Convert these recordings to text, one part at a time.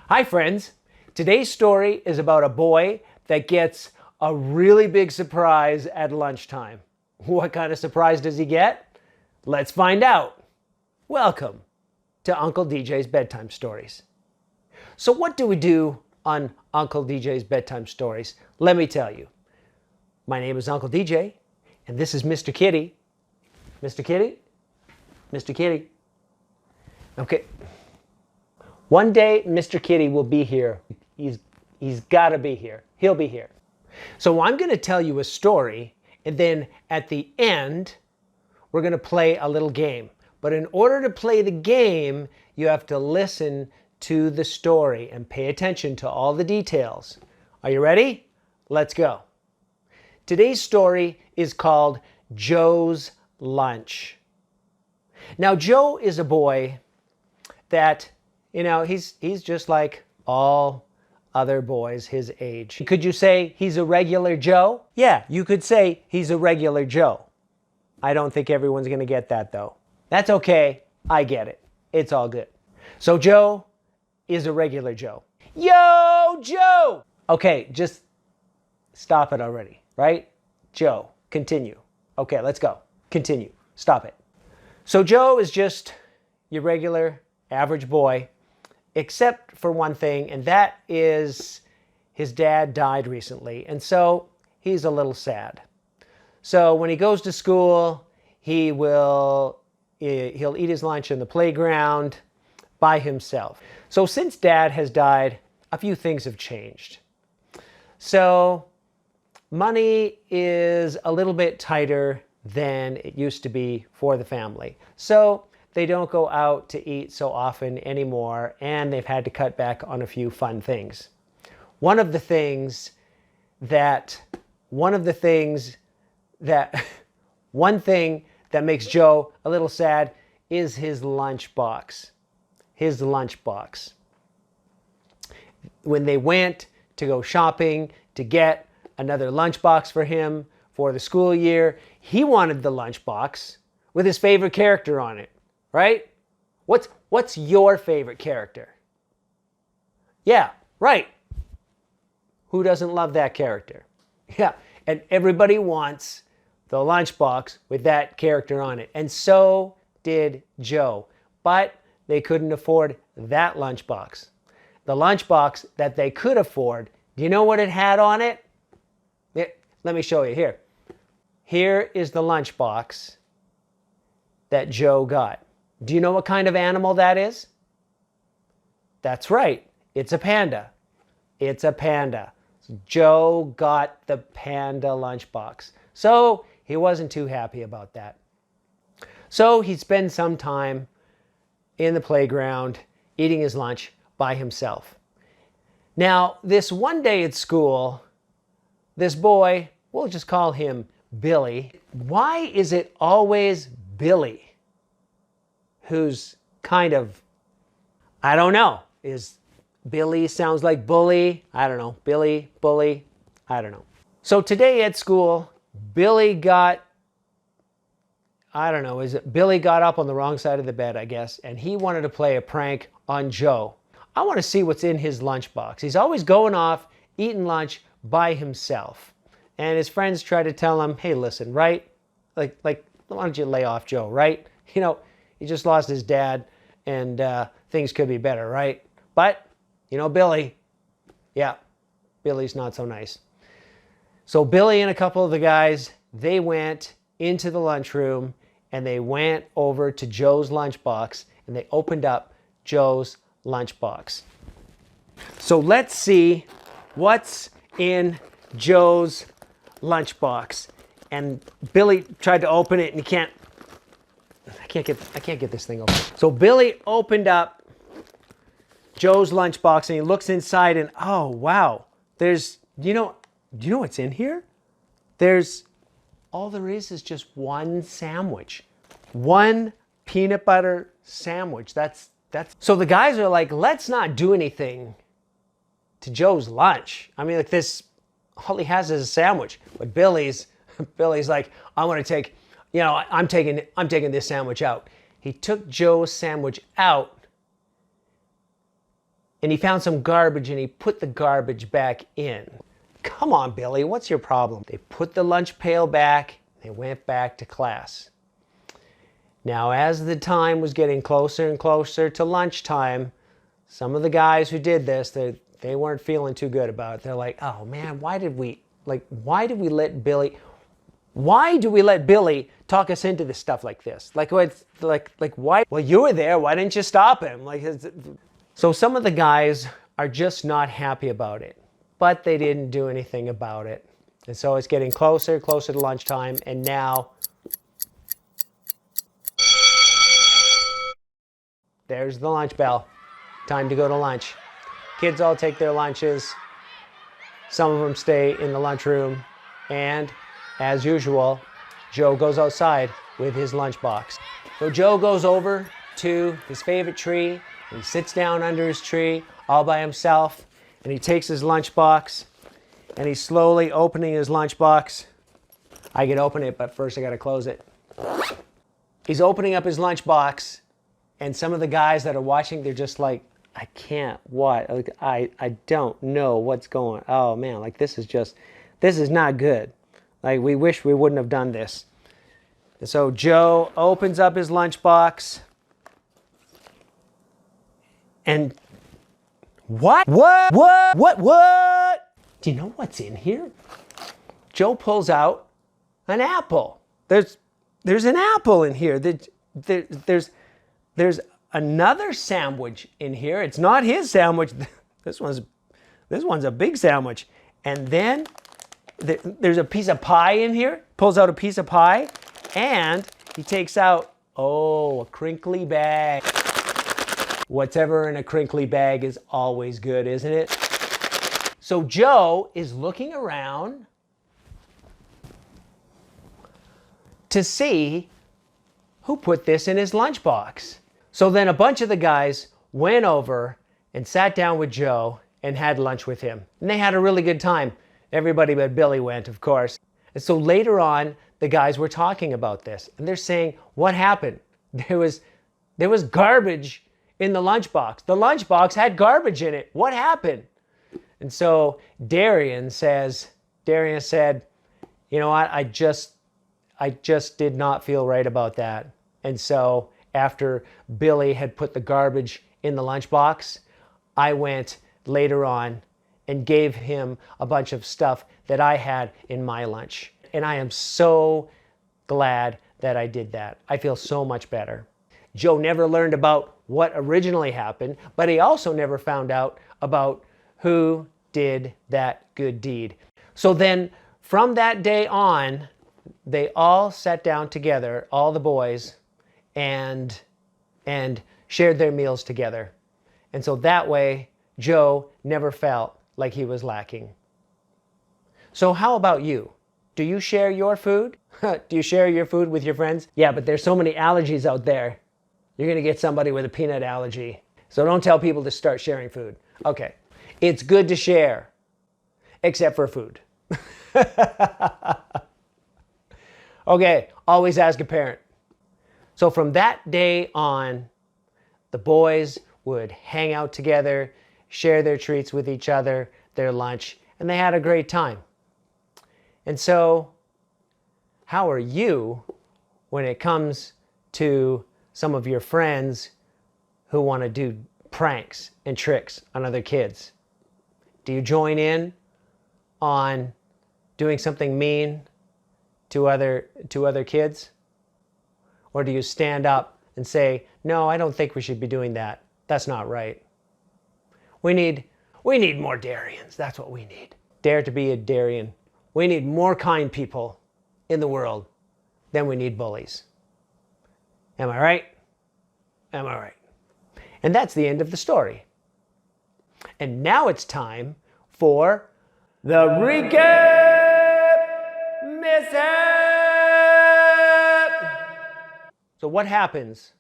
Hi friends, today's story is about a boy that gets a really big surprise at lunchtime. What kind of surprise does he get? Let's find out. Welcome to Uncle DJ's Bedtime Stories. So what do we do on Uncle DJ's Bedtime Stories? Let me tell you. My name is Uncle DJ, and this is Mr. Kitty. Mr. Kitty? Mr. Kitty. Okay. One day, Mr. Kitty will be here. He's got to be here. He'll be here. So I'm going to tell you a story, and then at the end, we're going to play a little game. But in order to play the game, you have to listen to the story and pay attention to all the details. Are you ready? Let's go. Today's story is called Joe's Lunch. Now, Joe is a boy that, he's just like all other boys his age. Could you say he's a regular Joe? Yeah, you could say he's a regular Joe. I don't think everyone's going to get that, though. That's okay. I get it. It's all good. So Joe is a regular Joe. Yo, Joe! Okay, just stop it already, right? Joe, continue. Okay, let's go. Continue. Stop it. So Joe is just your regular, average boy, except for one thing, and that is his dad died recently, and so he's a little sad. So when he goes to school, he'll eat his lunch in the playground by himself. So since Dad has died, a few things have changed. So money is a little bit tighter than it used to be for the family. So they don't go out to eat so often anymore, and they've had to cut back on a few fun things. One thing that makes Joe a little sad is his lunchbox. His lunchbox. When they went to go shopping to get another lunchbox for him for the school year, he wanted the lunchbox with his favorite character on it. Right? What's your favorite character? Yeah, right. Who doesn't love that character? Yeah, and everybody wants the lunchbox with that character on it. And so did Joe. But they couldn't afford that lunchbox. The lunchbox that they could afford, do you know what it had on it? Let me show you here. Here is the lunchbox that Joe got. Do you know what kind of animal that is? That's right. It's a panda. It's a panda. Joe got the panda lunchbox. So he wasn't too happy about that. So he'd spend some time in the playground eating his lunch by himself. Now, this one day at school, this boy, we'll just call him Billy. Why is it always Billy who's kind of, I don't know, is Billy sounds like bully? I don't know. Billy, bully, I don't know. So today at school, Billy got up on the wrong side of the bed, I guess, and he wanted to play a prank on Joe. I want to see what's in his lunchbox. He's always going off, eating lunch by himself. And his friends try to tell him, hey, listen, right? Like, why don't you lay off Joe, right? He just lost his dad, and things could be better, right? But, Billy, yeah, Billy's not so nice. So Billy and a couple of the guys, they went into the lunchroom, and they went over to Joe's lunchbox, and they opened up Joe's lunchbox. So let's see what's in Joe's lunchbox. And Billy tried to open it, and I can't get this thing open. So Billy opened up Joe's lunchbox, and he looks inside, and oh wow, do you know what's in here? All there is just one sandwich, one peanut butter sandwich. That's. So the guys are like, let's not do anything to Joe's lunch. I mean, like this, all he has is a sandwich. But Billy's like, I want to take. I'm taking this sandwich out. He took Joe's sandwich out and he found some garbage and he put the garbage back in. Come on, Billy, what's your problem? They put the lunch pail back, they went back to class. Now, as the time was getting closer and closer to lunchtime, some of the guys who did this, they weren't feeling too good about it. They're like, oh man, why do we let Billy talk us into this stuff like this? Like why? Well, you were there, why didn't you stop him? So some of the guys are just not happy about it, but they didn't do anything about it. And so it's getting closer to lunchtime, and now there's the lunch bell. Time to go to lunch. Kids all take their lunches. Some of them stay in the lunchroom. And as usual, Joe goes outside with his lunchbox. So Joe goes over to his favorite tree. And he sits down under his tree all by himself. And he takes his lunchbox. And he's slowly opening his lunchbox. I can open it, but first I got to close it. He's opening up his lunchbox. And some of the guys that are watching, they're just like, I can't, what? Like, I don't know what's going on. Oh man, like this is not good. Like we wish we wouldn't have done this. And so Joe opens up his lunchbox. And what? Do you know what's in here? Joe pulls out an apple. There's an apple in here. There's another sandwich in here. It's not his sandwich. This one's a big sandwich. And then there's a piece of pie in here. Pulls out a piece of pie, and he takes out, a crinkly bag. Whatever in a crinkly bag is always good, isn't it? So Joe is looking around to see who put this in his lunchbox. So then a bunch of the guys went over and sat down with Joe and had lunch with him. And they had a really good time. Everybody but Billy went, of course. And so later on, the guys were talking about this. And they're saying, what happened? There was garbage in the lunchbox. The lunchbox had garbage in it. What happened? And so Darian said, you know what, I just did not feel right about that. And so after Billy had put the garbage in the lunchbox, I went later on and gave him a bunch of stuff that I had in my lunch. And I am so glad that I did that. I feel so much better. Joe never learned about what originally happened, but he also never found out about who did that good deed. So then from that day on, they all sat down together, all the boys, and shared their meals together. And so that way, Joe never felt like he was lacking. So how about you? Do you share your food? Do you share your food with your friends? Yeah, but there's so many allergies out there. You're gonna get somebody with a peanut allergy. So don't tell people to start sharing food. Okay, it's good to share, except for food. Okay, always ask a parent. So from that day on, the boys would hang out together, share their treats with each other, their lunch, and they had a great time. And so, how are you when it comes to some of your friends who want to do pranks and tricks on other kids? Do you join in on doing something mean to other kids? Or do you stand up and say, no, I don't think we should be doing that. That's not right. We need more Darians. That's what we need. Dare to be a Darian. We need more kind people in the world than we need bullies. Am I right? Am I right? And that's the end of the story. And now it's time for the recap mishap. So what happens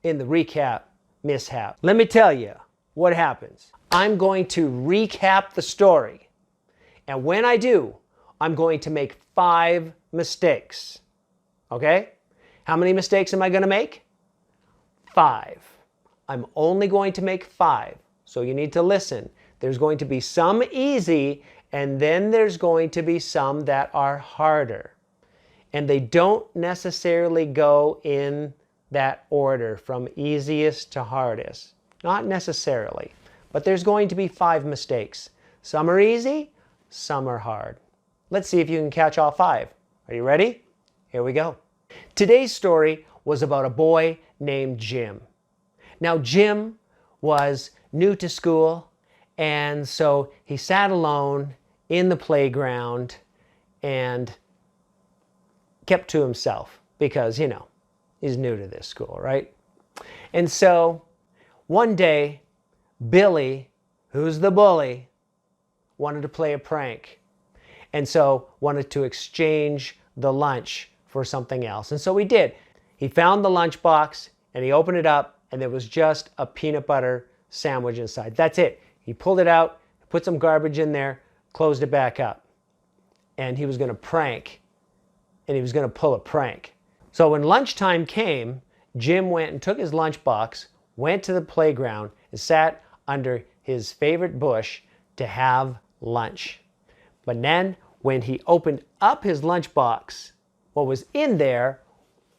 in the recap mishap? Let me tell you what happens. I'm going to recap the story. And when I do, I'm going to make 5 mistakes. Okay? How many mistakes am I going to make? 5. I'm only going to make 5. so you need to listen. There's going to be some easy, and then there's going to be some that are harder. And they don't necessarily go in that order from easiest to hardest. Not necessarily. But there's going to be 5 mistakes. Some are easy, some are hard. Let's see if you can catch all 5. Are you ready? Here we go. Today's story was about a boy named Jim. Now, Jim was new to school, and so he sat alone in the playground and kept to himself because, he's new to this school, right? And so one day, Billy, who's the bully, wanted to play a prank, and so wanted to exchange the lunch for something else. And so he did. He found the lunchbox and he opened it up, and there was just a peanut butter sandwich inside. That's it. He pulled it out, put some garbage in there, closed it back up. And he was going to prank, and he was going to pull a prank. So when lunchtime came, Jim went and took his lunchbox, went to the playground, and sat under his favorite bush to have lunch. But then when he opened up his lunchbox, what was in there,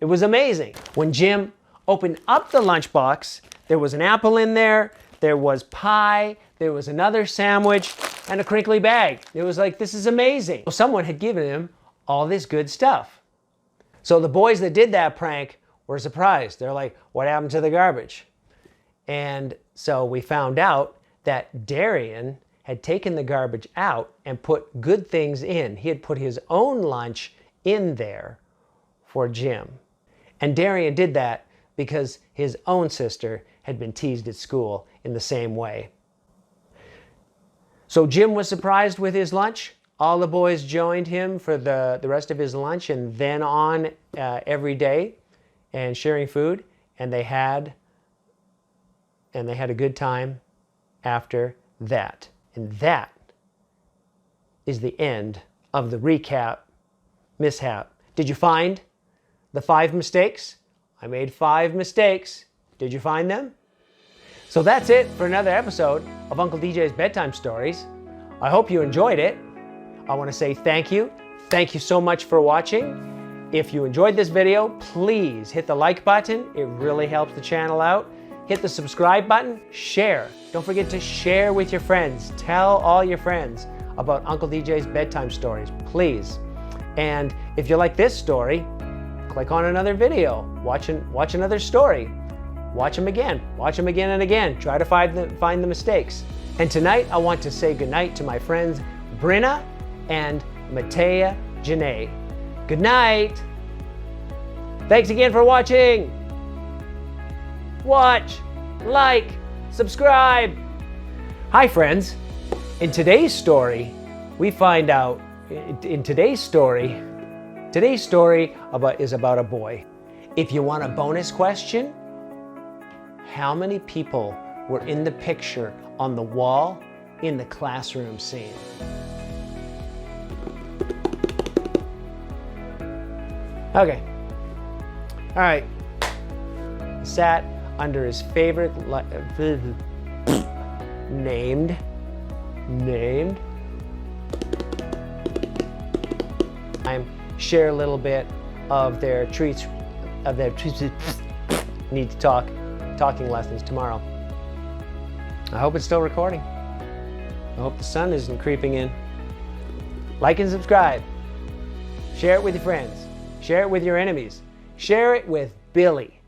it was amazing. When Jim opened up the lunchbox, there was an apple in there, there was pie, there was another sandwich, and a crinkly bag. It was like, this is amazing. Someone had given him all this good stuff. So the boys that did that prank were surprised. They're like, what happened to the garbage? And so we found out that Darian had taken the garbage out and put good things in. He had put his own lunch in there for Jim. And Darian did that because his own sister had been teased at school in the same way. So Jim was surprised with his lunch. All the boys joined him for the rest of his lunch, and then on every day and sharing food. And they had a good time after that. And that is the end of the recap mishap. Did you find the 5 mistakes? I made 5 mistakes. Did you find them? So that's it for another episode of Uncle DJ's Bedtime Stories. I hope you enjoyed it. I want to say thank you. Thank you so much for watching. If you enjoyed this video, please hit the like button. It really helps the channel out. Hit the subscribe button. Share. Don't forget to share with your friends. Tell all your friends about Uncle DJ's Bedtime Stories, please. And if you like this story, click on another video. Watch another story. Watch them again and again. Try to find the mistakes. And tonight, I want to say goodnight to my friends Brinna and Matea Janae. Good night. Thanks again for watching. Watch, like, subscribe. Hi, friends. In today's story, we find out, today's story is about a boy. If you want a bonus question, how many people were in the picture on the wall in the classroom scene? Okay. All right. Sat under his favorite named share a little bit of their treats need to talking lessons tomorrow. I hope it's still recording. I hope the sun isn't creeping in. Like and subscribe. Share it with your friends. Share it with your enemies. Share it with Billy.